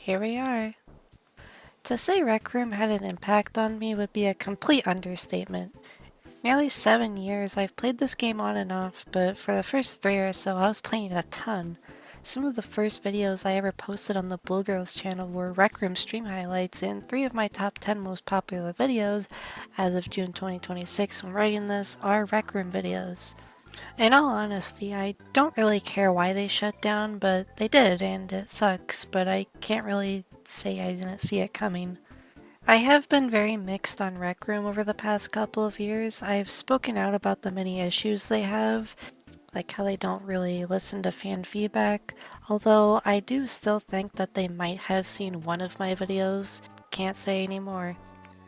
Here we are. To say Rec Room had an impact on me would be a complete understatement. Nearly 7 years I've played this game on and off, but for the first 3 or so I was playing it a ton. Some of the first videos I ever posted on the Bull Girls channel were Rec Room stream highlights, and 3 of my top 10 most popular videos, as of June 2026 when writing this, are Rec Room videos. In all honesty, I don't really care why they shut down, but they did, and it sucks, but I can't really say I didn't see it coming. I have been very mixed on Rec Room over the past couple of years. I've spoken out about the many issues they have, like how they don't really listen to fan feedback, although I do still think that they might have seen one of my videos. Can't say anymore.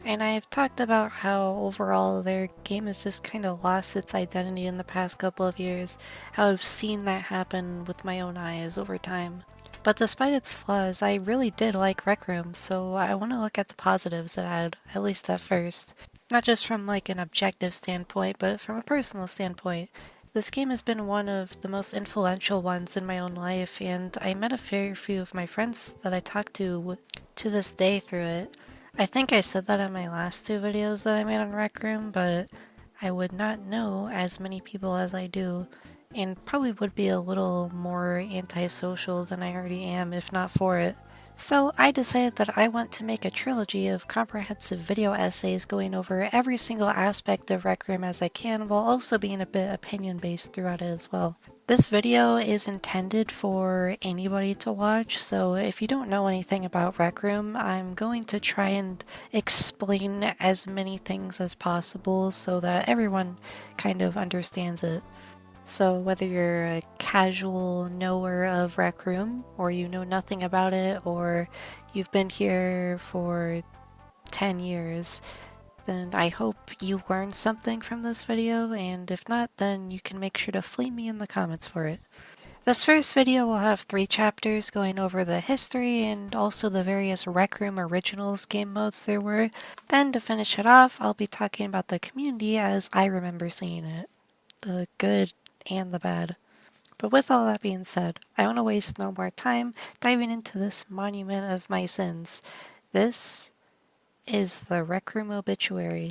And I've talked about how overall their game has just kind of lost its identity in the past couple of years, how I've seen that happen with my own eyes over time. But despite its flaws, I really did like Rec Room, so I want to look at the positives it had, at least at first. Not just from like an objective standpoint, but from a personal standpoint. This game has been one of the most influential ones in my own life, and I met a fair few of my friends that I talked to this day through it. I think I said that in my last 2 videos that I made on Rec Room, but I would not know as many people as I do, and probably would be a little more antisocial than I already am if not for it. So I decided that I want to make a trilogy of comprehensive video essays going over every single aspect of Rec Room as I can, while also being a bit opinion based throughout it as well. This video is intended for anybody to watch, so if you don't know anything about Rec Room, I'm going to try and explain as many things as possible so that everyone kind of understands it. So whether you're a casual knower of Rec Room, or you know nothing about it, or you've been here for 10 years, then I hope you learned something from this video, and if not, then you can make sure to flame me in the comments for it. This first video will have 3 chapters going over the history and also the various Rec Room Originals game modes there were. Then to finish it off, I'll be talking about the community as I remember seeing it. The good and the bad. But with all that being said, I want to waste no more time diving into this monument of my sins. This is the Rec Room Obituary.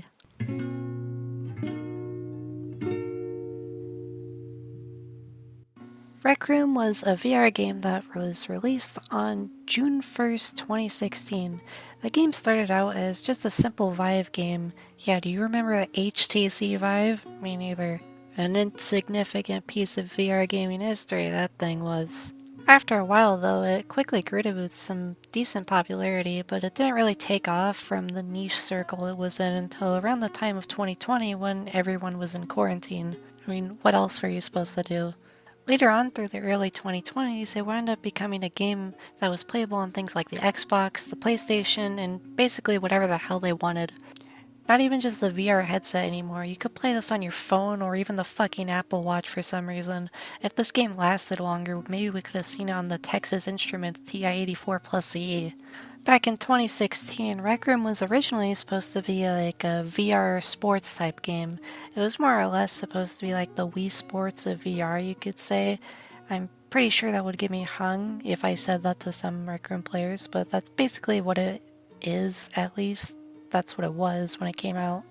Rec Room was a VR game that was released on June 1st, 2016. The game started out as just a simple Vive game. Yeah, do you remember the HTC Vive? Me neither. An insignificant piece of VR gaming history that thing was. After a while though, it quickly grew to some decent popularity, but it didn't really take off from the niche circle it was in until around the time of 2020 when everyone was in quarantine. I mean, what else were you supposed to do? Later on through the early 2020s, it wound up becoming a game that was playable on things like the Xbox, the PlayStation, and basically whatever the hell they wanted. Not even just the VR headset anymore, you could play this on your phone or even the fucking Apple Watch for some reason. If this game lasted longer, maybe we could have seen it on the Texas Instruments TI-84 Plus CE. Back in 2016, Rec Room was originally supposed to be like a VR sports type game. It was more or less supposed to be like the Wii Sports of VR, you could say. I'm pretty sure that would get me hung if I said that to some Rec Room players, but that's basically what it is, at least. That's what it was when it came out.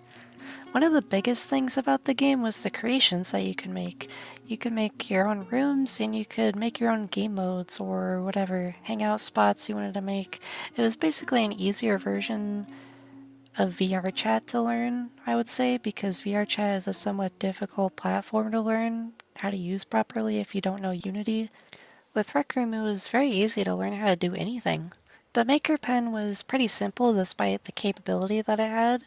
One of the biggest things about the game was the creations that you can make. You could make your own rooms and you could make your own game modes or whatever hangout spots you wanted to make. It was basically an easier version of VR chat to learn, I would say, because VR chat is a somewhat difficult platform to learn how to use properly if you don't know Unity. With Rec Room, it was very easy to learn how to do anything. The Maker Pen was pretty simple despite the capability that it had,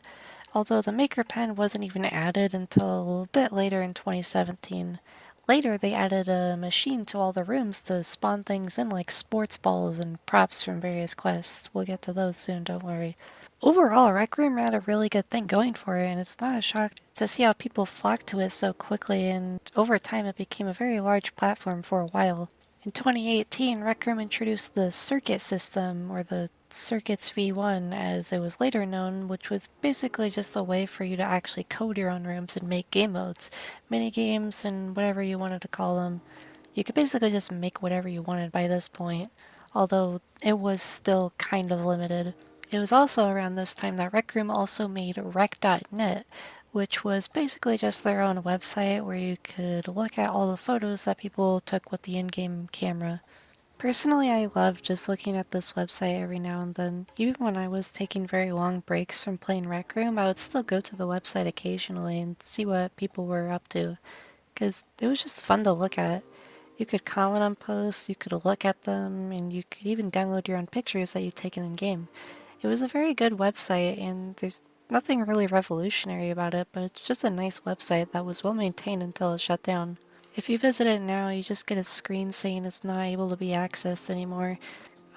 although the Maker Pen wasn't even added until a bit later in 2017. Later, they added a machine to all the rooms to spawn things in like sports balls and props from various quests. We'll get to those soon, don't worry. Overall, Rec Room had a really good thing going for it, and it's not a shock to see how people flocked to it so quickly, and over time it became a very large platform for a while. In 2018, Rec Room introduced the Circuit system, or the Circuits V1 as it was later known, which was basically just a way for you to actually code your own rooms and make game modes, mini games, and whatever you wanted to call them. You could basically just make whatever you wanted by this point. although it was still kind of limited. It was also around this time that Rec Room also made rec.net, which was basically just their own website where you could look at all the photos that people took with the in-game camera. Personally, I love just looking at this website every now and then. Even when I was taking very long breaks from playing Rec Room, I would still go to the website occasionally and see what people were up to, because it was just fun to look at. You could comment on posts, you could look at them, and you could even download your own pictures that you've taken in game. It was a very good website, and there's nothing really revolutionary about it, but it's just a nice website that was well maintained until it shut down. If you visit it now, you just get a screen saying it's not able to be accessed anymore.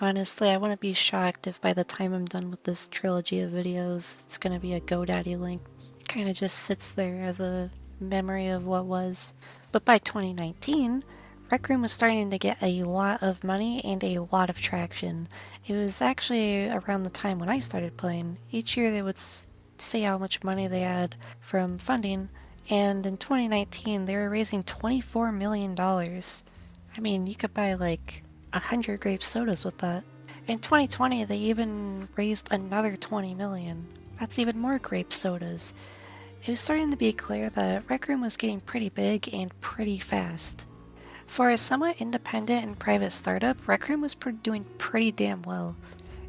Honestly, I wouldn't be shocked if by the time I'm done with this trilogy of videos, it's gonna be a GoDaddy link. Kinda just sits there as a memory of what was. But by 2019, Rec Room was starting to get a lot of money and a lot of traction. It was actually around the time when I started playing. Each year they would say how much money they had from funding, and in 2019 they were raising $24 million. I mean, you could buy like 100 grape sodas with that. In 2020, they even raised another 20 million. That's even more grape sodas. It was starting to be clear that Rec Room was getting pretty big and pretty fast. For a somewhat independent and private startup, Rec Room was doing pretty damn well.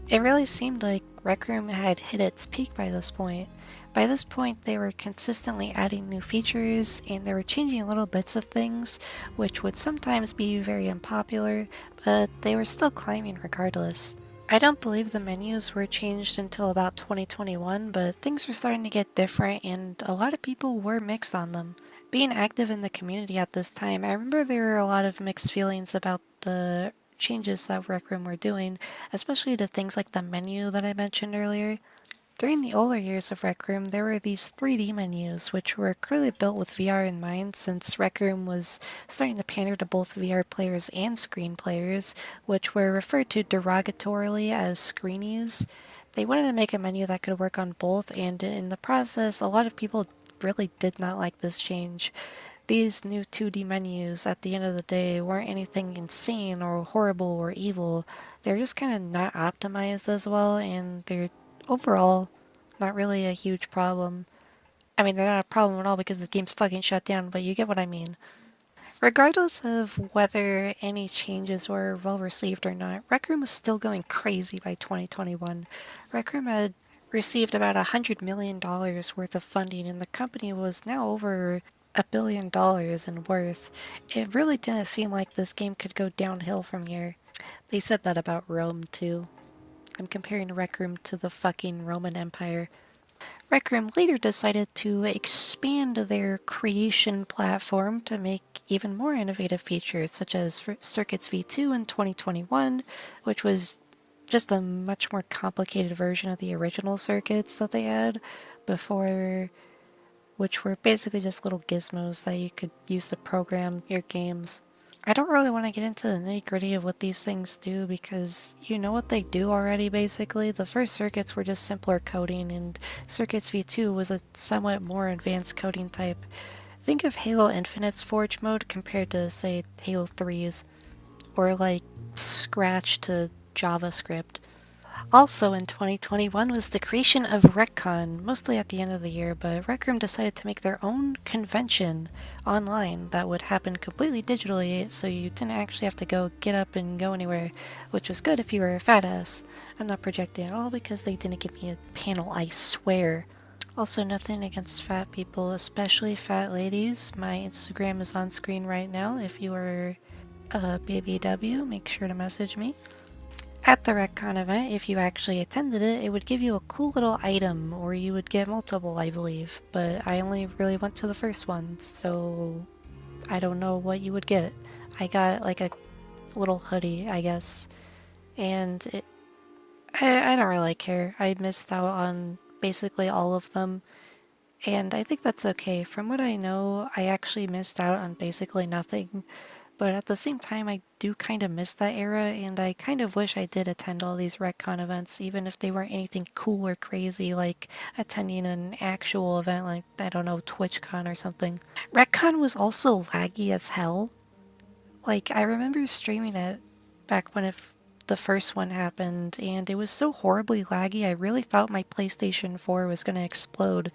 It really seemed like Rec Room had hit its peak by this point. By this point, they were consistently adding new features, and they were changing little bits of things, which would sometimes be very unpopular, but they were still climbing regardless. I don't believe the menus were changed until about 2021, but things were starting to get different, and a lot of people were mixed on them. Being active in the community at this time, I remember there were a lot of mixed feelings about the changes that Rec Room were doing, especially to things like the menu that I mentioned earlier. During the older years of Rec Room, there were these 3D menus, which were clearly built with VR in mind, since Rec Room was starting to pander to both VR players and screen players, which were referred to derogatorily as screenies. They wanted to make a menu that could work on both, and in the process, a lot of people really did not like this change. These new 2D menus, at the end of the day, weren't anything insane or horrible or evil. They're just kind of not optimized as well, and they're overall not really a huge problem. I mean, they're not a problem at all because the game's fucking shut down, but you get what I mean. Regardless of whether any changes were well received or not, Rec Room was still going crazy by 2021. Rec Room had received about $100 million worth of funding, and the company was now over $1 billion in worth. It really didn't seem like this game could go downhill from here. They said that about Rome, too. I'm comparing Rec Room to the fucking Roman Empire. Rec Room later decided to expand their creation platform to make even more innovative features, such as Circuits V2 in 2021, which was just a much more complicated version of the original circuits that they had before, which were basically just little gizmos that you could use to program your games. I don't really want to get into the nitty-gritty of what these things do because you know what they do already, basically. The first circuits were just simpler coding, and Circuits V2 was a somewhat more advanced coding type. Think of Halo Infinite's Forge mode compared to, say, Halo 3's, or like Scratch to JavaScript. Also in 2021 was the creation of RecCon, mostly at the end of the year, but Rec Room decided to make their own convention online that would happen completely digitally, so you didn't actually have to go get up and go anywhere, which was good if you were a fat ass. I'm not projecting at all because they didn't give me a panel, I swear. Also, nothing against fat people, especially fat ladies. My Instagram is on screen right now. If you are a BBW, make sure to message me. At the RecCon event, if you actually attended it, it would give you a cool little item, or you would get multiple, I believe. But I only really went to the first one, so I don't know what you would get. I got like a little hoodie, I guess, and I don't really care. I missed out on basically all of them, and I think that's okay. From what I know, I actually missed out on basically nothing. But at the same time, I do kind of miss that era, and I kind of wish I did attend all these RecCon events, even if they weren't anything cool or crazy, like attending an actual event like, I don't know, TwitchCon or something. RecCon was also laggy as hell. Like, I remember streaming it back when the first one happened, and it was so horribly laggy, I really thought my PlayStation 4 was gonna explode.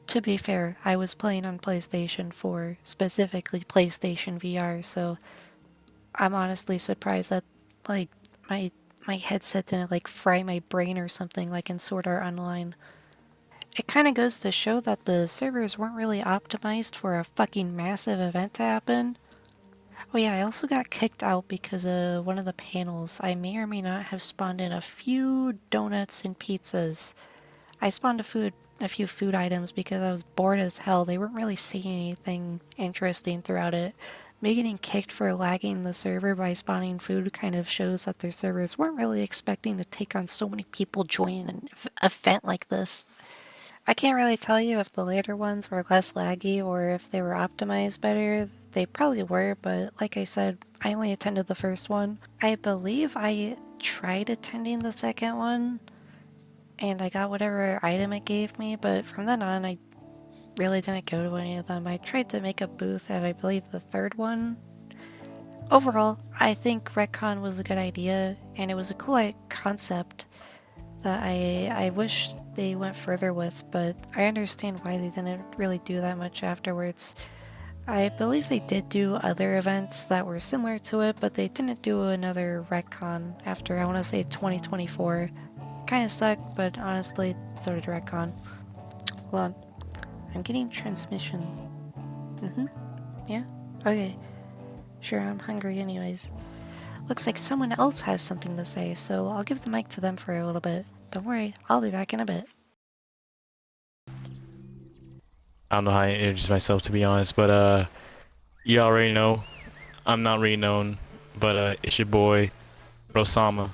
To be fair, I was playing on PlayStation 4, specifically PlayStation VR, so I'm honestly surprised that, like, my my headset didn't, like, fry my brain or something like in Sword Art Online. It kind of goes to show that the servers weren't really optimized for a fucking massive event to happen. Oh yeah, I also got kicked out because of one of the panels. I may or may not have spawned in a few donuts and pizzas. I spawned a few food items because I was bored as hell. They weren't really saying anything interesting throughout it. Me getting kicked for lagging the server by spawning food kind of shows that their servers weren't really expecting to take on so many people joining an event like this. I can't really tell you if the later ones were less laggy or if they were optimized better. They probably were, but like I said, I only attended the first one. I believe I tried attending the second one, and I got whatever item it gave me, but from then on, I really didn't go to any of them. I tried to make a booth at, I believe, the third one. Overall, I think Retcon was a good idea, and it was a cool concept that I wish they went further with, but I understand why they didn't really do that much afterwards. I believe they did do other events that were similar to it, but they didn't do another retcon after, I want to say, 2024. Kinda sucked, but honestly, so did retcon. Hold on. I'm getting transmission. Yeah? Okay. Sure, I'm hungry anyways. Looks like someone else has something to say, so I'll give the mic to them for a little bit. Don't worry, I'll be back in a bit. I don't know how I introduce myself, to be honest, but you already know I'm not really known, but it's your boy Rosama.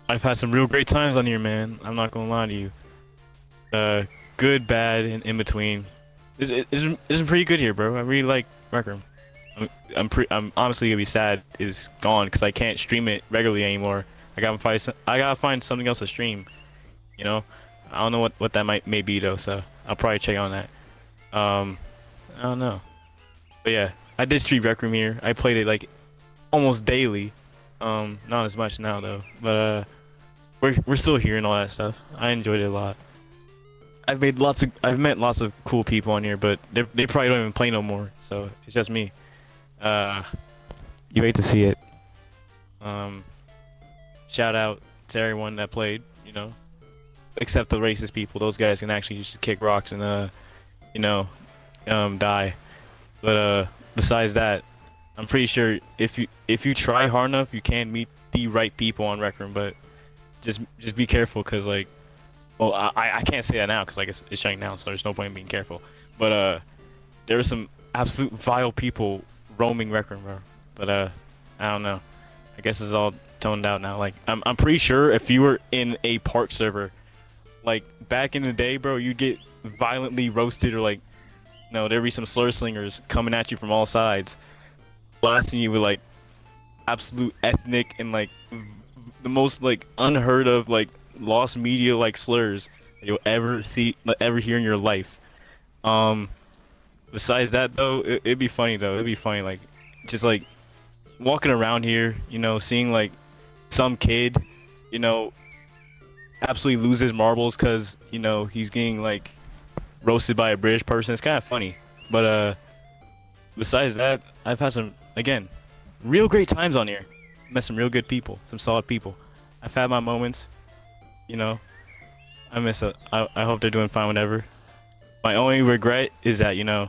I've had some real great times on here, man. I'm not gonna lie to you. Good, bad, and in between. It's pretty good here, bro. I really like Rec Room. I'm honestly gonna be sad it's gone because I can't stream it regularly anymore. I gotta find something else to stream. You know, I don't know what that may be though, so I'll probably check on that. I don't know. But yeah, I did stream Rec Room here. I played it like almost daily. Not as much now though. But we're still here and all that stuff. I enjoyed it a lot. I've met lots of cool people on here, but they probably don't even play no more. So it's just me. Uh, you hate to see it. Um, Shout out to everyone that played. You know, except the racist people. Those guys can actually just kick rocks and you know, die. But besides that, I'm pretty sure if you try hard enough, you can meet the right people on Rec Room. But just be careful, cause like, well, I can't say that now, cause like it's shutting down, so there's no point in being careful. But there are some absolute vile people roaming Rec Room, bro. But I don't know. I guess it's all toned out now. Like I'm pretty sure if you were in a park server, like back in the day, bro, you'd get violently roasted or like, no, there'd be some slur slingers coming at you from all sides, blasting you with like absolute ethnic and like the most like unheard of like lost media like slurs that you'll ever see, like, ever hear in your life. Um, Besides that though, it'd be funny though. It'd be funny like just like walking around here, you know, seeing like some kid, you know, absolutely lose his marbles because you know he's getting like roasted by a British person. It's kind of funny, but besides that, I've had some, again, real great times on here. Met some real good people, some solid people. I've had my moments, you know. I hope they're doing fine whatever. My only regret is that, you know,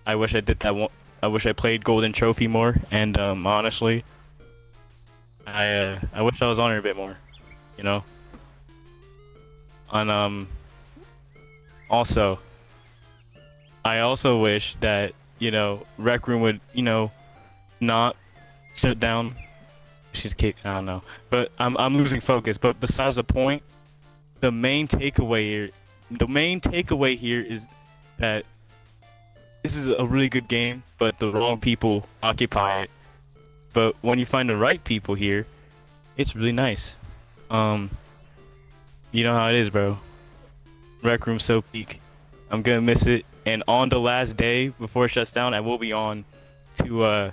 I wish I did that one. I wish I played Golden Trophy more, and honestly, I wish I was on here a bit more, you know. And also, I also wish that, you know, Rec Room would, you know, not sit down. Should keep. I don't know, but I'm losing focus. But besides the point, the main takeaway here, is that this is a really good game, but the wrong people occupy it. But when you find the right people here, it's really nice. You know how it is, bro. Rec Room so peak. I'm gonna miss it. And on the last day before it shuts down, I will be on to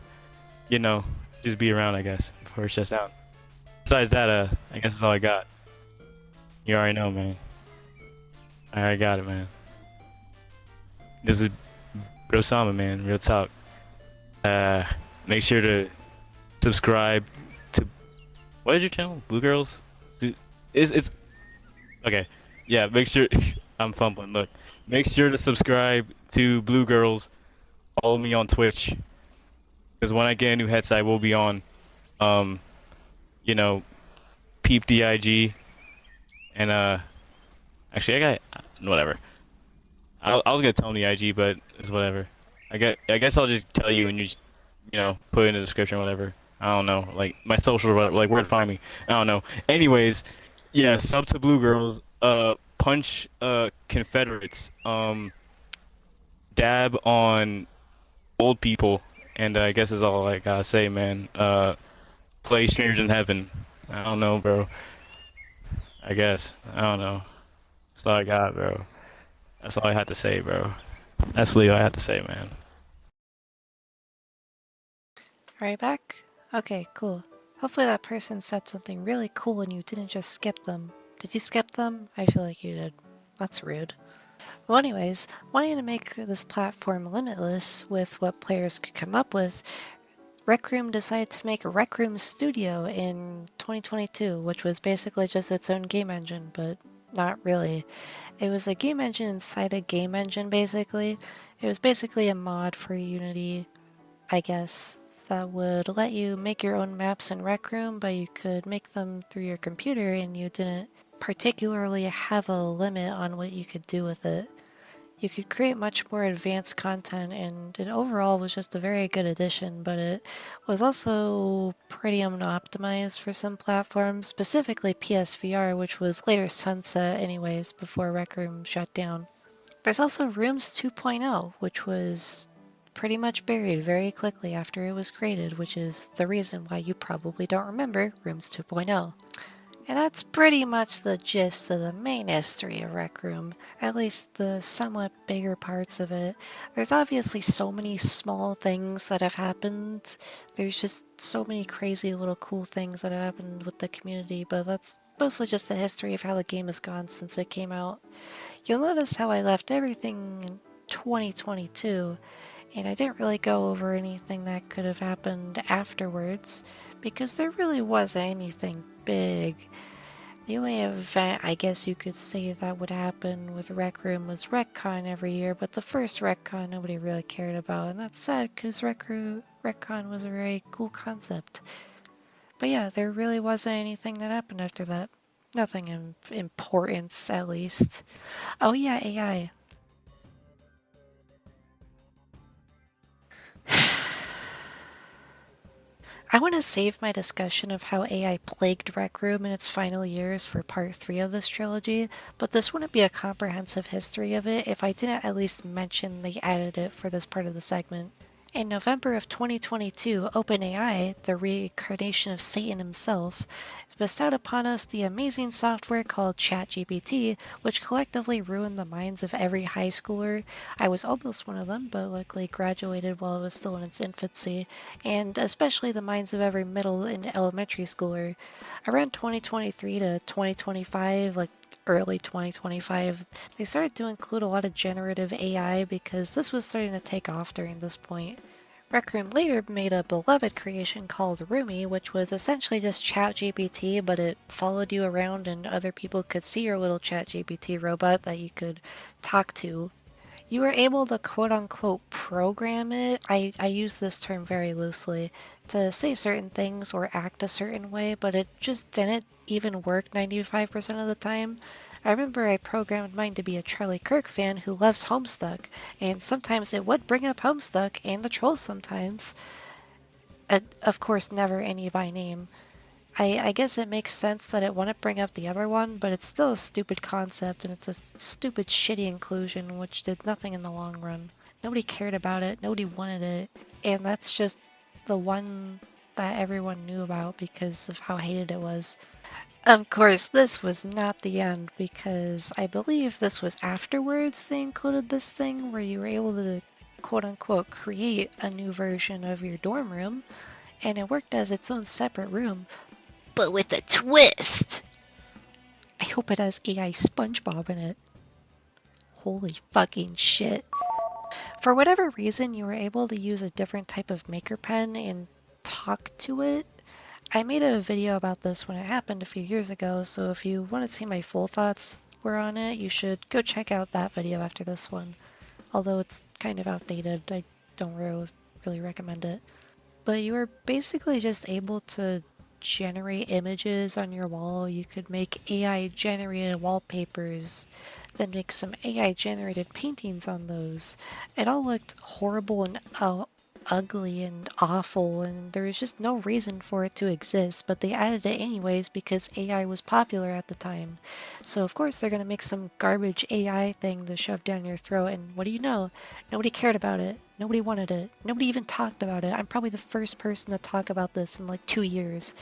you know, just be around, I guess. before it shuts down. Besides that, I guess that's all I got. You already know, man. I already got it, man. This is Bro Sama, man. Real talk. Uh, Make sure to subscribe to what is your channel? Blue Girls? It's okay. Yeah, make sure I'm fumbling. Look, make sure to subscribe to Blue Girls. Follow me on Twitch because when I get a new headset, I will be on. Um, you know, peep the IG and actually I got whatever. I was gonna tell him the IG, but it's whatever. I guess I'll just tell you and you know put it in the description, whatever. I don't know, like my social or whatever, like where to find me. I don't know. Anyways, yeah, sub to Blue Girls. Punch Confederates. Dab on old people, and I guess is all I gotta say, man. Play Strangers in Heaven. I don't know, bro. I guess I don't know. That's all I got, bro. That's all I had to say, bro. That's Leo I had to say, man. Are you back? Okay, cool. Hopefully that person said something really cool and you didn't just skip them. Did you skip them? I feel like you did. That's rude. Well, anyways, wanting to make this platform limitless with what players could come up with, Rec Room decided to make a Rec Room Studio in 2022, which was basically just its own game engine, but not really. It was a game engine inside a game engine, basically. It was basically a mod for Unity, I guess, that would let you make your own maps in Rec Room, but you could make them through your computer and you didn't particularly have a limit on what you could do with it. You could create much more advanced content, and it overall was just a very good addition, but it was also pretty unoptimized for some platforms, specifically PSVR, which was later sunset anyways before Rec Room shut down. There's also Rooms 2.0, which was pretty much buried very quickly after it was created, which is the reason why you probably don't remember Rooms 2.0. And that's pretty much the gist of the main history of Rec Room, at least the somewhat bigger parts of it. There's obviously so many small things that have happened. There's just so many crazy little cool things that have happened with the community, but that's mostly just the history of how the game has gone since it came out. You'll notice how I left everything in 2022, and I didn't really go over anything that could have happened afterwards, because there really wasn't anything big. The only event I guess you could say that would happen with Rec Room was RecCon every year, but the first RecCon nobody really cared about, and that's sad because RecCon was a very cool concept. But yeah, there really wasn't anything that happened after that. Nothing of importance, at least. Oh yeah, AI. I want to save my discussion of how AI plagued Rec Room in its final years for part 3 of this trilogy, but this wouldn't be a comprehensive history of it if I didn't at least mention they added it for this part of the segment. In November of 2022, OpenAI, the reincarnation of Satan himself, bestowed upon us the amazing software called ChatGPT, which collectively ruined the minds of every high schooler. I was almost one of them, but luckily graduated while it was still in its infancy, and especially the minds of every middle and elementary schooler. Around 2023 to 2025, like early 2025, they started to include a lot of generative AI because this was starting to take off during this point. Rec Room later made a beloved creation called Roomy, which was essentially just ChatGPT, but it followed you around and other people could see your little ChatGPT robot that you could talk to. You were able to quote-unquote program it, I use this term very loosely, to say certain things or act a certain way, but it just didn't even work 95% of the time. I remember I programmed mine to be a Charlie Kirk fan who loves Homestuck, and sometimes it would bring up Homestuck and the Trolls sometimes. Of course, never any by name. I guess it makes sense that it wouldn't bring up the other one, but it's still a stupid concept and it's a stupid shitty inclusion which did nothing in the long run. Nobody cared about it, nobody wanted it, and that's just the one that everyone knew about because of how hated it was. Of course, this was not the end because I believe this was afterwards they included this thing where you were able to quote unquote create a new version of your dorm room. and it worked as its own separate room, but with a twist. I hope it has AI SpongeBob in it. Holy fucking shit. For whatever reason, you were able to use a different type of maker pen and talk to it. I made a video about this when it happened a few years ago, so if you want to see my full thoughts were on it, you should go check out that video after this one. Although it's kind of outdated, I don't really recommend it. But you were basically just able to generate images on your wall. You could make AI generated wallpapers, then make some AI generated paintings on those. It all looked horrible and ugly and awful, and there was just no reason for it to exist, but they added it anyways because AI was popular at the time. So of course they're gonna make some garbage AI thing to shove down your throat, and what do you know? Nobody cared about it. Nobody wanted it. Nobody even talked about it. I'm probably the first person to talk about this in like 2 years.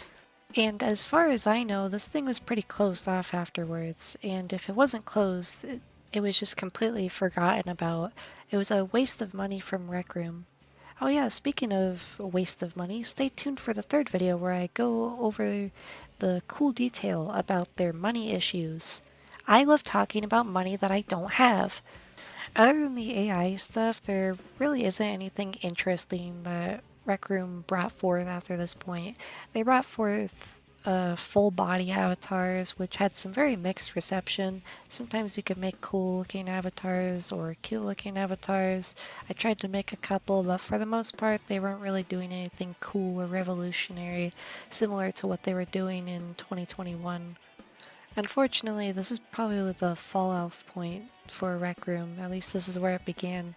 And as far as I know, this thing was pretty closed off afterwards, and if it wasn't closed, it was just completely forgotten about. It was a waste of money from Rec Room. Oh yeah, speaking of waste of money, stay tuned for the third video where I go over the cool detail about their money issues. I love talking about money that I don't have. Other than the AI stuff, there really isn't anything interesting that Rec Room brought forth after this point. They brought forth full body avatars, which had some very mixed reception. Sometimes you could make cool looking avatars or cute looking avatars. I tried to make a couple, but for the most part, they weren't really doing anything cool or revolutionary, similar to what they were doing in 2021. Unfortunately, this is probably the fallout point for Rec Room. At least this is where it began.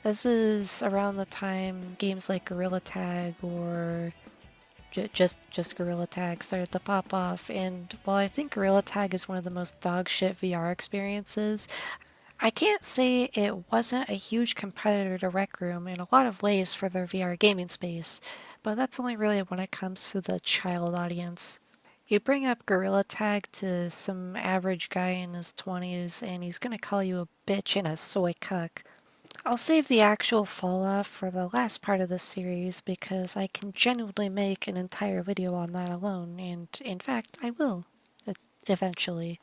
This is around the time games like Gorilla Tag or just Gorilla Tag started to pop off, and while I think Gorilla Tag is one of the most dog shit VR experiences, I can't say it wasn't a huge competitor to Rec Room in a lot of ways for their VR gaming space, but that's only really when it comes to the child audience. You bring up Gorilla Tag to some average guy in his 20s and he's gonna call you a bitch and a soy cuck. I'll save the actual fall off for the last part of this series because I can genuinely make an entire video on that alone, and in fact, I will, eventually.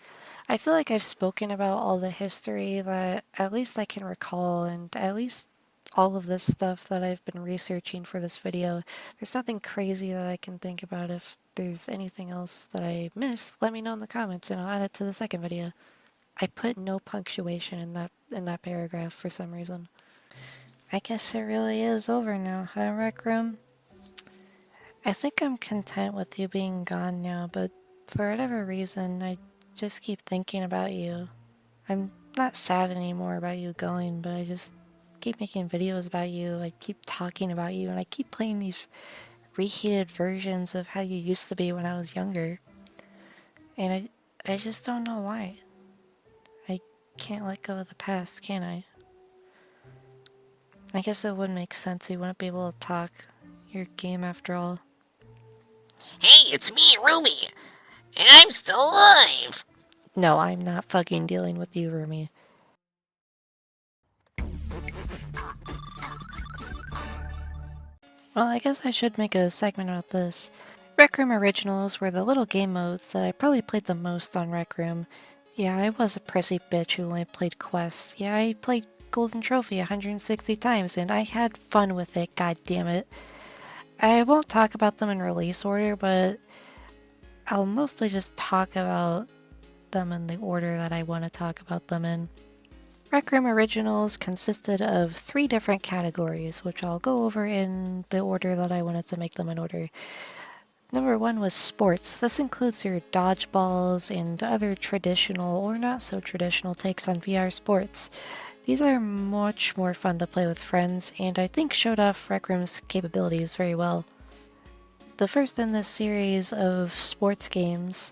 I feel like I've spoken about all the history that at least I can recall, and at least all of this stuff that I've been researching for this video. There's nothing crazy that I can think about. If there's anything else that I missed, let me know in the comments and I'll add it to the second video. I put no punctuation in that paragraph for some reason. I guess it really is over now, huh, Rec Room? I think I'm content with you being gone now, but for whatever reason, I just keep thinking about you. I'm not sad anymore about you going, but I just keep making videos about you, I keep talking about you, and I keep playing these reheated versions of how you used to be when I was younger. And I just don't know why. I can't let go of the past, can I? I guess it would make sense you wouldn't be able to talk. Your game after all. Hey, it's me, Ruby, and I'm still alive. No, I'm not fucking dealing with you, Rumi. Well, I guess I should make a segment about this. Rec Room Originals were the little game modes that I probably played the most on Rec Room. Yeah, I was a prissy bitch who only played quests. Yeah, I played Golden Trophy 160 times and I had fun with it, god damn it. I won't talk about them in release order, but I'll mostly just talk about them in the order that I want to talk about them in. Rec Room Originals consisted of 3 different categories, which I'll go over in the order that I wanted to make them in order. Number 1 was sports. This includes your dodgeballs and other traditional or not so traditional takes on VR sports. These are much more fun to play with friends, and I think showed off Rec Room's capabilities very well. The first in this series of sports games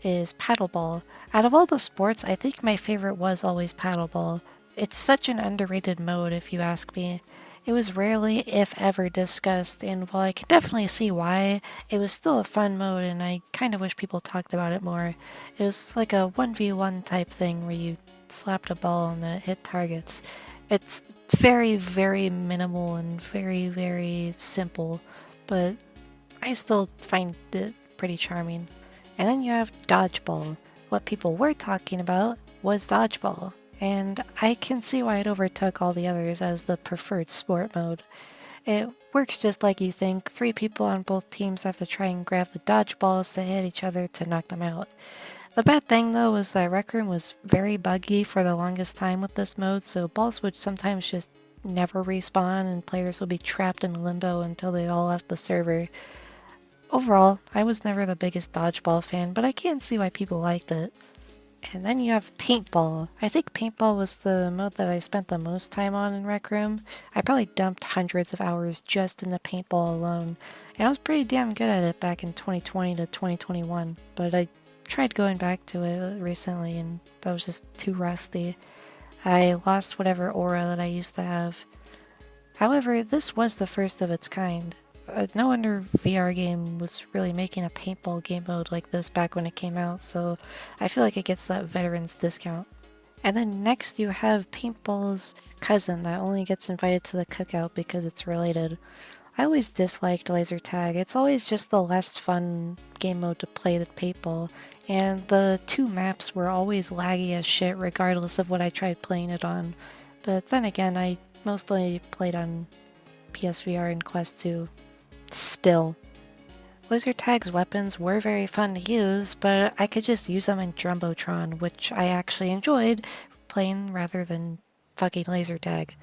is paddleball. Out of all the sports, I think my favorite was always paddleball. It's such an underrated mode if you ask me. It was rarely, if ever, discussed, and while I can definitely see why, it was still a fun mode and I kind of wish people talked about it more. It was like a 1v1 type thing where you slapped a ball and it hit targets. It's very, very minimal and very, very simple, but I still find it pretty charming. And then you have dodgeball. What people were talking about was dodgeball, and I can see why it overtook all the others as the preferred sport mode. It works just like you think. 3 people on both teams have to try and grab the dodgeballs to hit each other to knock them out. The bad thing though was that Rec Room was very buggy for the longest time with this mode, so balls would sometimes just never respawn and players would be trapped in limbo until they all left the server. Overall, I was never the biggest dodgeball fan, but I can see why people liked it. And then you have paintball. I think paintball was the mode that I spent the most time on in Rec Room. I probably dumped hundreds of hours just in the paintball alone, and I was pretty damn good at it back in 2020 to 2021, but I tried going back to it recently and that was just too rusty. I lost whatever aura that I used to have. However, this was the first of its kind. No other VR game was really making a paintball game mode like this back when it came out, so I feel like it gets that veteran's discount. And then next you have paintball's cousin that only gets invited to the cookout because it's related. I always disliked laser tag. It's always just the less fun game mode to play than paintball, and the 2 maps were always laggy as shit regardless of what I tried playing it on. But then again, I mostly played on PSVR and Quest 2. Still. Laser tag's weapons were very fun to use, but I could just use them in Jumbotron, which I actually enjoyed playing rather than fucking laser tag.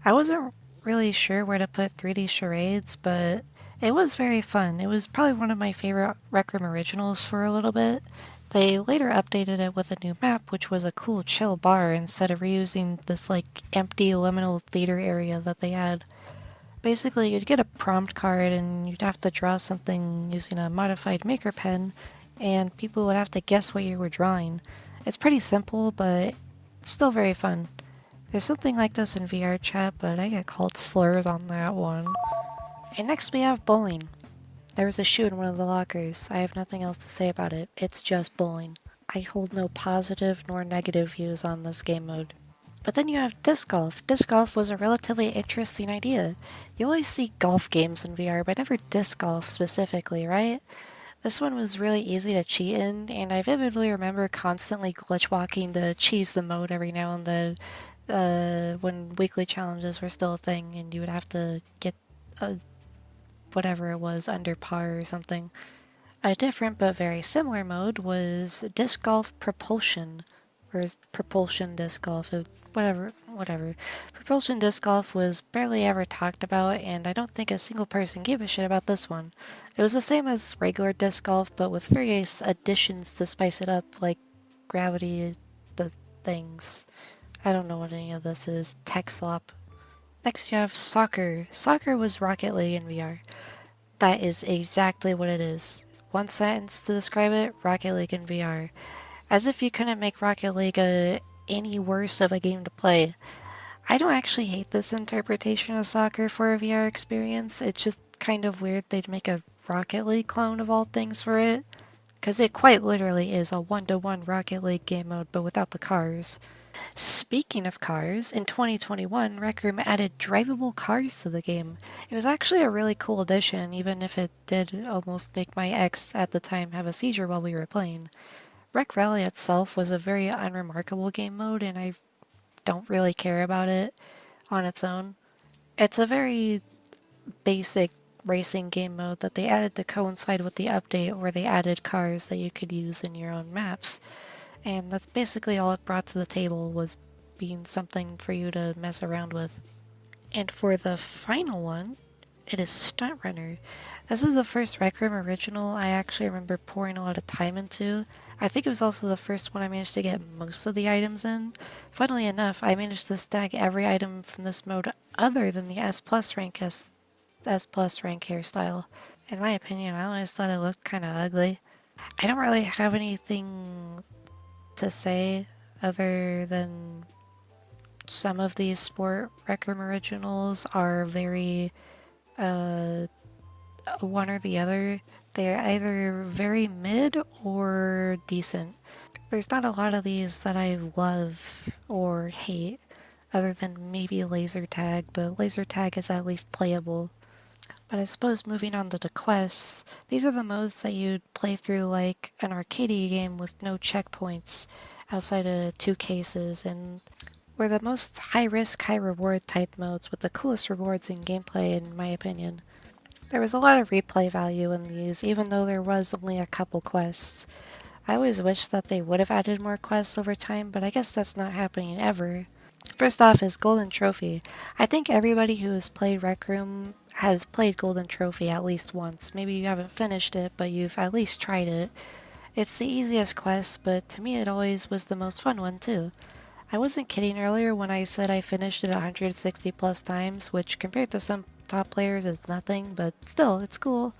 I wasn't really sure where to put 3D charades, but it was very fun. It was probably one of my favorite Rec Room originals for a little bit. They later updated it with a new map, which was a cool chill bar instead of reusing this like empty liminal theater area that they had. Basically, you'd get a prompt card and you'd have to draw something using a modified maker pen, and people would have to guess what you were drawing. It's pretty simple, but it's still very fun. There's something like this in VR chat, but I get called slurs on that one. And next we have bowling. There was a shoe in one of the lockers. I have nothing else to say about it. It's just bowling. I hold no positive nor negative views on this game mode. But then you have disc golf. Disc golf was a relatively interesting idea. You always see golf games in VR, but never disc golf specifically, right? This one was really easy to cheat in, and I vividly remember constantly glitch walking to cheese the mode every now and then when weekly challenges were still a thing and you would have to get whatever it was under par or something. A different but very similar mode was disc golf propulsion, or is propulsion disc golf, whatever. Propulsion disc golf was barely ever talked about, and I don't think a single person gave a shit about this one. It was the same as regular disc golf, but with various additions to spice it up, like gravity, the things. I don't know what any of this is. Tech slop. Next you have soccer. Soccer was Rocket League in VR. That is exactly what it is. One sentence to describe it, Rocket League in VR. As if you couldn't make Rocket League any worse of a game to play. I don't actually hate this interpretation of soccer for a VR experience. It's just kind of weird they'd make a Rocket League clone of all things for it. Because it quite literally is a 1-to-1 Rocket League game mode, but without the cars. Speaking of cars, in 2021, Rec Room added drivable cars to the game. It was actually a really cool addition, even if it did almost make my ex at the time have a seizure while we were playing. Rec Rally itself was a very unremarkable game mode, and I don't really care about it on its own. It's a very basic racing game mode that they added to coincide with the update where they added cars that you could use in your own maps. And that's basically all it brought to the table, was being something for you to mess around with. And for the final one, it is Stunt Runner. This is the first Rec Room original I actually remember pouring a lot of time into. I think it was also the first one I managed to get most of the items in. Funnily enough, I managed to stack every item from this mode other than the S plus rank hairstyle. In my opinion, I always thought it looked kinda ugly. I don't really have anything to say other than some of these sport Rec Room originals are very one or the other. They're either very mid or decent. There's not a lot of these that I love or hate other than maybe laser tag, but laser tag is at least playable. But I suppose moving on to the quests, these are the modes that you'd play through like an arcade game with no checkpoints outside of two cases, and were the most high risk, high reward type modes with the coolest rewards in gameplay, in my opinion. There was a lot of replay value in these, even though there was only a couple quests. I always wish that they would have added more quests over time, but I guess that's not happening ever. First off is Golden Trophy. I think everybody who has played Rec Room has played Golden Trophy at least once. Maybe you haven't finished it, but you've at least tried it. It's the easiest quest, but to me it always was the most fun one too. I wasn't kidding earlier when I said I finished it 160 plus times, which compared to some top players is nothing, but still, it's cool.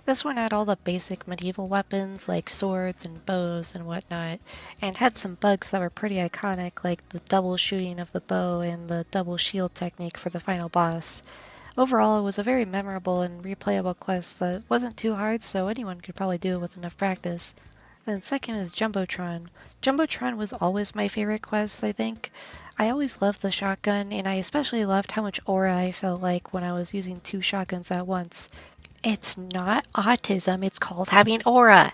This one had all the basic medieval weapons like swords and bows and whatnot, and had some bugs that were pretty iconic like the double shooting of the bow and the double shield technique for the final boss. Overall, it was a very memorable and replayable quest that wasn't too hard, so anyone could probably do it with enough practice. Then second is Jumbotron. Jumbotron was always my favorite quest, I think. I always loved the shotgun, and I especially loved how much aura I felt like when I was using two shotguns at once. It's not autism, it's called having aura.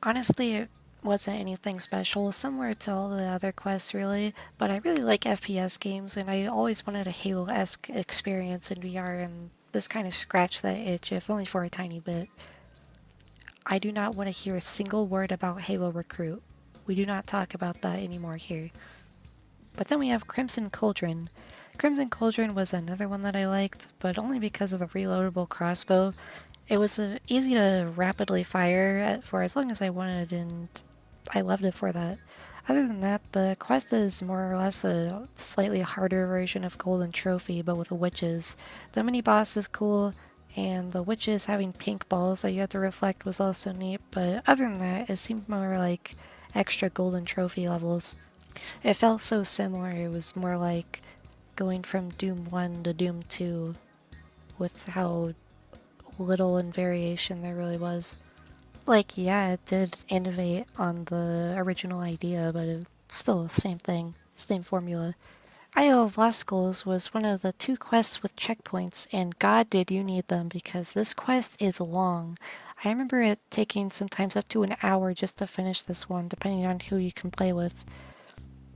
Honestly, it wasn't anything special, similar to all the other quests, really, but I really like FPS games, and I always wanted a Halo esque experience in VR, and this kind of scratched that itch, if only for a tiny bit. I do not want to hear a single word about Halo Recruit. We do not talk about that anymore here. But then we have Crimson Cauldron. Crimson Cauldron was another one that I liked, but only because of the reloadable crossbow. It was easy to rapidly fire for as long as I wanted, and I loved it for that. Other than that, the quest is more or less a slightly harder version of Golden Trophy, but with witches. The mini boss is cool, and the witches having pink balls that you had to reflect was also neat, but other than that, it seemed more like extra Golden Trophy levels. It felt so similar, it was more like going from Doom 1 to Doom 2 with how little in variation there really was. Like, yeah, it did innovate on the original idea, but it's still the same thing, same formula. Isle of Lost Skulls was one of the two quests with checkpoints, and god did you need them because this quest is long. I remember it taking sometimes up to an hour just to finish this one, depending on who you can play with.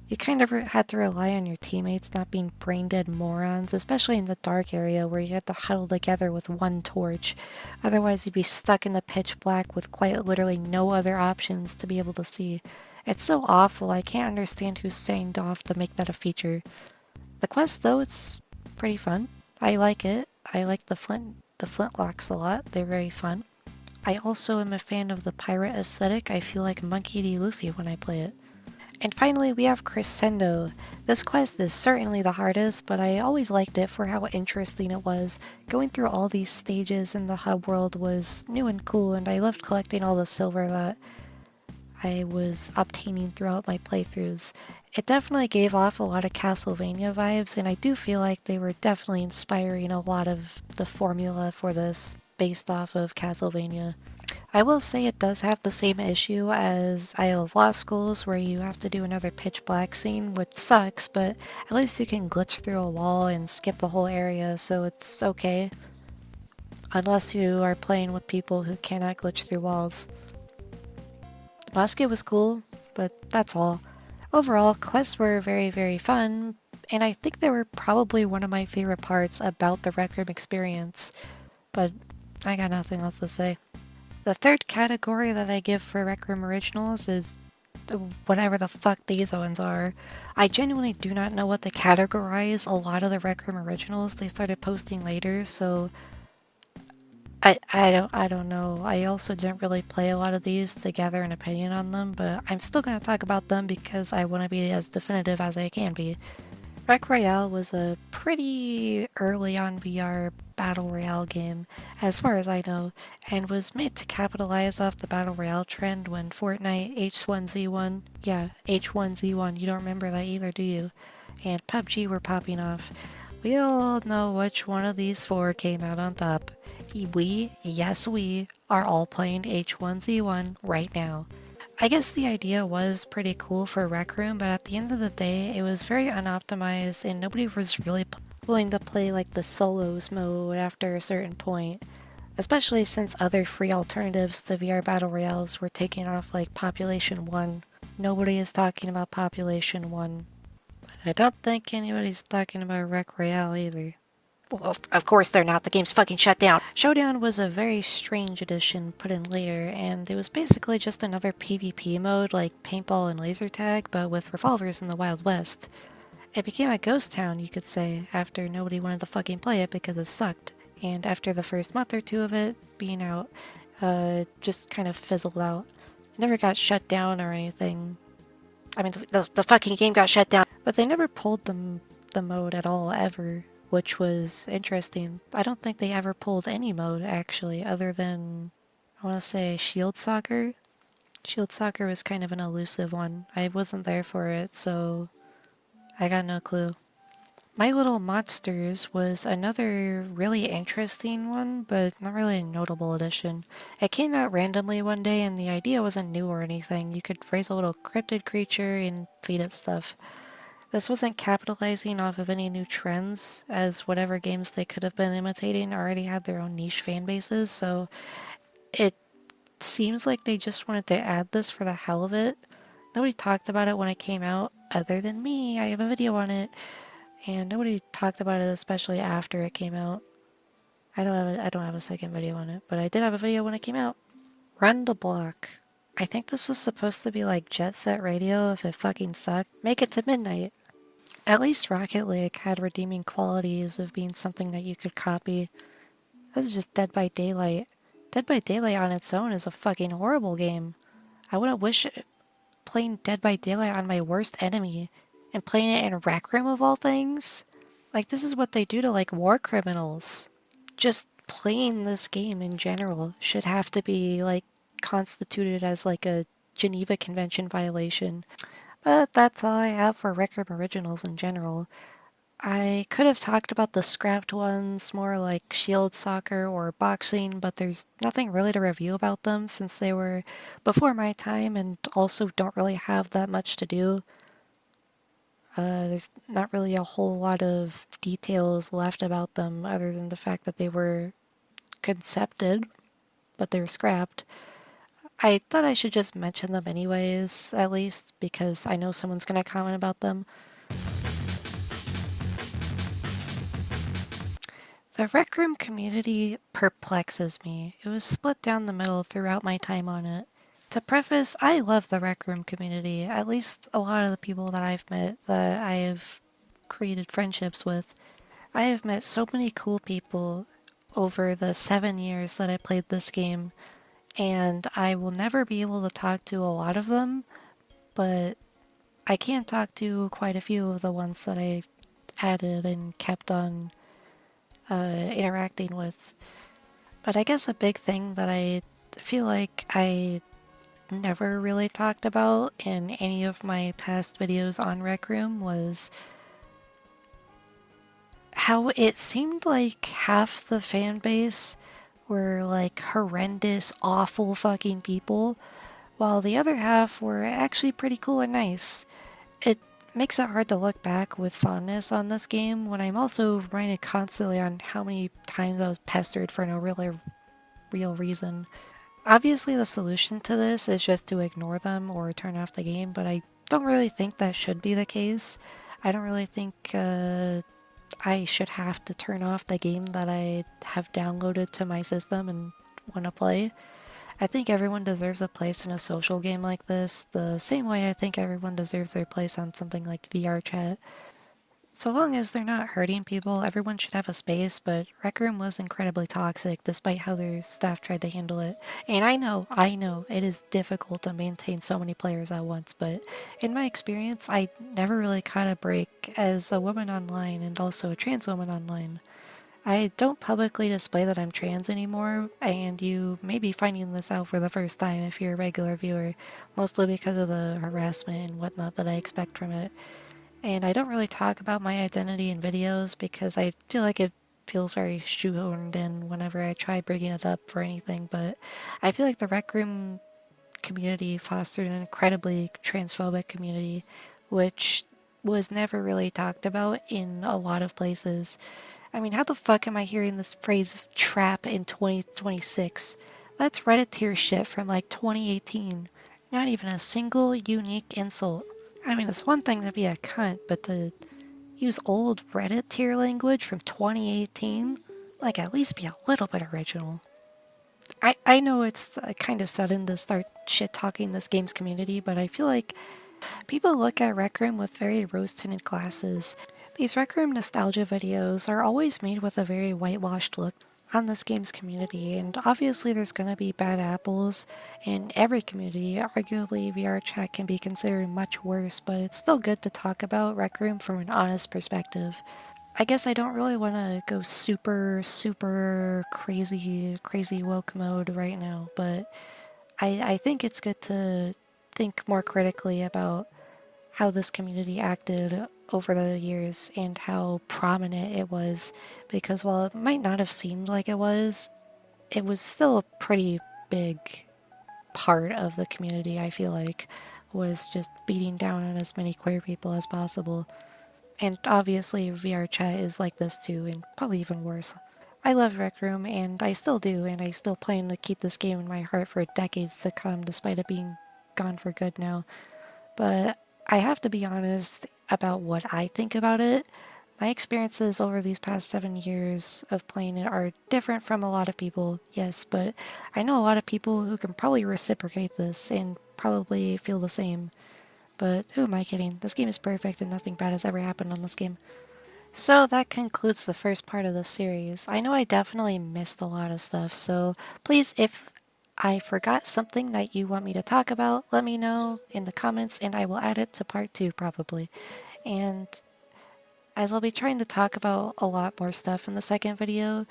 You kind of had to rely on your teammates not being brain dead morons, especially in the dark area where you had to huddle together with one torch. Otherwise, you'd be stuck in the pitch black with quite literally no other options to be able to see. It's so awful, I can't understand who signed off to make that a feature. The quest, though, it's pretty fun. I like it. I like the flintlocks a lot. They're very fun. I also am a fan of the pirate aesthetic. I feel like Monkey D. Luffy when I play it. And finally, we have Crescendo. This quest is certainly the hardest, but I always liked it for how interesting it was. Going through all these stages in the hub world was new and cool, and I loved collecting all the silver that I was obtaining throughout my playthroughs. It definitely gave off a lot of Castlevania vibes, and I do feel like they were definitely inspiring a lot of the formula for this based off of Castlevania. I will say it does have the same issue as Isle of Lost Skulls, where you have to do another pitch black scene, which sucks, but at least you can glitch through a wall and skip the whole area, so it's okay. Unless you are playing with people who cannot glitch through walls. The basket was cool, but that's all. Overall, quests were very, very fun, and I think they were probably one of my favorite parts about the Rec Room experience, but I got nothing else to say. The third category that I give for Rec Room Originals is whatever the fuck these ones are. I genuinely do not know what to categorize a lot of the Rec Room Originals. They started posting later, so I don't know. I also didn't really play a lot of these to gather an opinion on them, but I'm still going to talk about them because I want to be as definitive as I can be. Rec Royale was a pretty early on VR Battle Royale game, as far as I know, and was made to capitalize off the Battle Royale trend when Fortnite, H1Z1, yeah, H1Z1, you don't remember that either, do you? And PUBG were popping off. We all know which one of these four came out on top. We, yes we, are all playing H1Z1 right now. I guess the idea was pretty cool for Rec Room, but at the end of the day, it was very unoptimized and nobody was really willing to play like the solos mode after a certain point. especially since other free alternatives to VR Battle Royales were taking off like Population 1. Nobody is talking about Population 1. I don't think anybody's talking about Rec Royale either. Well, of course they're not. The game's fucking shut down. Showdown was a very strange addition put in later, and it was basically just another PvP mode like paintball and laser tag, but with revolvers in the Wild West. It became a ghost town, you could say, after nobody wanted to fucking play it because it sucked. And after the first month or two of it being out, it just kind of fizzled out. It never got shut down or anything. I mean, the fucking game got shut down, but they never pulled the mode at all, ever, which was interesting. I don't think they ever pulled any mode, actually, other than, I want to say, Shield Soccer. Shield Soccer was kind of an elusive one. I wasn't there for it, so I got no clue. My Little Monsters was another really interesting one, but not really a notable addition. It came out randomly one day and the idea wasn't new or anything. You could raise a little cryptid creature and feed it stuff. This wasn't capitalizing off of any new trends, as whatever games they could have been imitating already had their own niche fan bases, so it seems like they just wanted to add this for the hell of it. Nobody talked about it when it came out, other than me. I have a video on it. And nobody talked about it, especially after it came out. I don't have a second video on it, but I did have a video when it came out. Run the Block. I think this was supposed to be like Jet Set Radio if it fucking sucked. Make it to midnight. At least Rocket League had redeeming qualities of being something that you could copy. This is just Dead by Daylight. Dead by Daylight on its own is a fucking horrible game. I wouldn't wish playing Dead by Daylight on my worst enemy and playing it in Rec Room of all things. Like, this is what they do to, like, war criminals. Just playing this game in general should have to be, like, constituted as, like, a Geneva Convention violation. But that's all I have for Rec Room Originals in general. I could have talked about the scrapped ones, more like Shield Soccer or Boxing, but there's nothing really to review about them since they were before my time and also don't really have that much to do. There's not really a whole lot of details left about them other than the fact that they were concepted, but they were scrapped. I thought I should just mention them anyways, at least, because I know someone's gonna comment about them. The Rec Room community perplexes me. It was split down the middle throughout my time on it. To preface, I love the Rec Room community, at least a lot of the people that I've met that I have created friendships with. I have met so many cool people over the 7 years that I played this game, and I will never be able to talk to a lot of them, but I can talk to quite a few of the ones that I added and kept on interacting with. But I guess a big thing that I feel like I never really talked about in any of my past videos on Rec Room was how it seemed like half the fan base were like horrendous, awful fucking people, while the other half were actually pretty cool and nice. It makes it hard to look back with fondness on this game when I'm also reminded constantly on how many times I was pestered for no really real reason. Obviously the solution to this is just to ignore them or turn off the game, but I don't really think that should be the case. I don't really think I should have to turn off the game that I have downloaded to my system and want to play. I think everyone deserves a place in a social game like this, the same way I think everyone deserves their place on something like VR chat. So long as they're not hurting people, everyone should have a space, but Rec Room was incredibly toxic despite how their staff tried to handle it. And I know, it is difficult to maintain so many players at once, but in my experience, I never really caught a break as a woman online and also a trans woman online. I don't publicly display that I'm trans anymore, and you may be finding this out for the first time if you're a regular viewer, mostly because of the harassment and whatnot that I expect from it. And I don't really talk about my identity in videos because I feel like it feels very shoehorned in whenever I try bringing it up for anything, but I feel like the Rec Room community fostered an incredibly transphobic community, which was never really talked about in a lot of places. I mean, how the fuck am I hearing this phrase trap in 2026? That's Reddit tier shit from like 2018. Not even a single unique insult. I mean, it's one thing to be a cunt, but to use old Reddit tier language from 2018? Like, at least be a little bit original. I know it's kind of sudden to start shit talking this game's community, but I feel like people look at Rec Room with very rose-tinted glasses. These Rec Room nostalgia videos are always made with a very whitewashed look on this game's community, and obviously there's gonna be bad apples in every community. Arguably, VR chat can be considered much worse, but it's still good to talk about Rec Room from an honest perspective. I guess I don't really want to go super crazy woke mode right now, but I think it's good to think more critically about how this community acted over the years and how prominent it was, because while it might not have seemed like it was still a pretty big part of the community. I feel like was just beating down on as many queer people as possible. And obviously VR chat is like this too, and probably even worse. I love Rec Room, and I still do, and I still plan to keep this game in my heart for decades to come, despite it being gone for good now. But I have to be honest about what I think about it. My experiences over these past 7 years of playing it are different from a lot of people, yes, but I know a lot of people who can probably reciprocate this and probably feel the same. But who am I kidding? This game is perfect and nothing bad has ever happened on this game. So that concludes the first part of the series. I know I definitely missed a lot of stuff, so please, if I forgot something that you want me to talk about, let me know in the comments and I will add it to part 2 probably. And as I'll be trying to talk about a lot more stuff in the second video,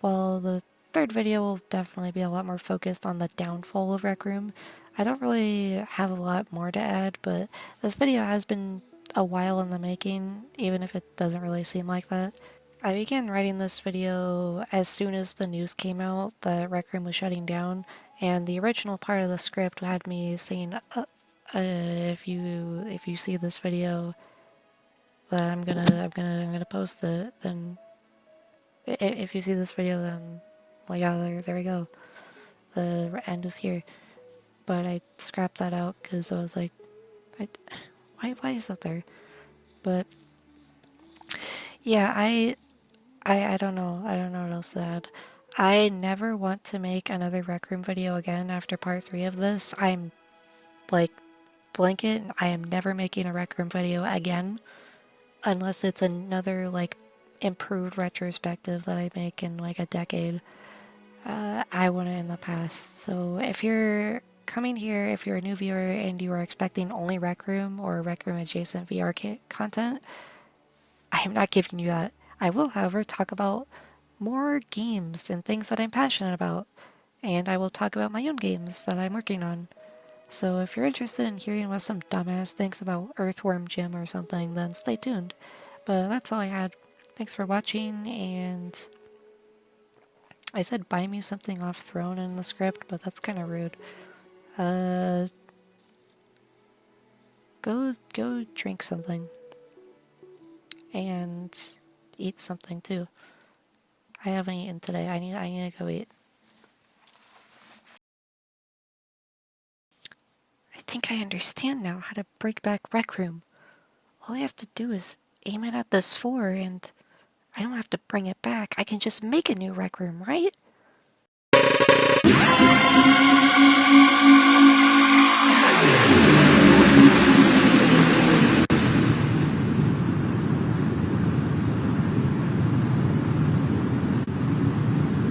while the third video will definitely be a lot more focused on the downfall of Rec Room. I don't really have a lot more to add, but this video has been a while in the making, even if it doesn't really seem like that. I began writing this video as soon as the news came out that Rec Room was shutting down, and the original part of the script had me saying, if you see this video that I'm gonna post it, then if you see this video, then well, yeah, there we go. The end is here. But I scrapped that out because I was like, I, why is that there? But yeah, I don't know. I don't know what else to add. I never want to make another Rec Room video again after part 3 of this. I'm like blanket. I am never making a Rec Room video again unless it's another like improved retrospective that I make in like a decade. I want it in the past. So if you're coming here, if you're a new viewer and you are expecting only Rec Room or Rec Room adjacent VR content, I am not giving you that. I will, however, talk about more games and things that I'm passionate about, and I will talk about my own games that I'm working on. So if you're interested in hearing what some dumbass thinks about Earthworm Jim or something, then stay tuned. But that's all I had. Thanks for watching, and I said buy me something off Throne in the script, but that's kind of rude. Go drink something. And eat something too. I haven't eaten today. I need to go eat. I think I understand now how to break back Rec Room. All I have to do is aim it at this 4 and I don't have to bring it back. I can just make a new Rec Room, right?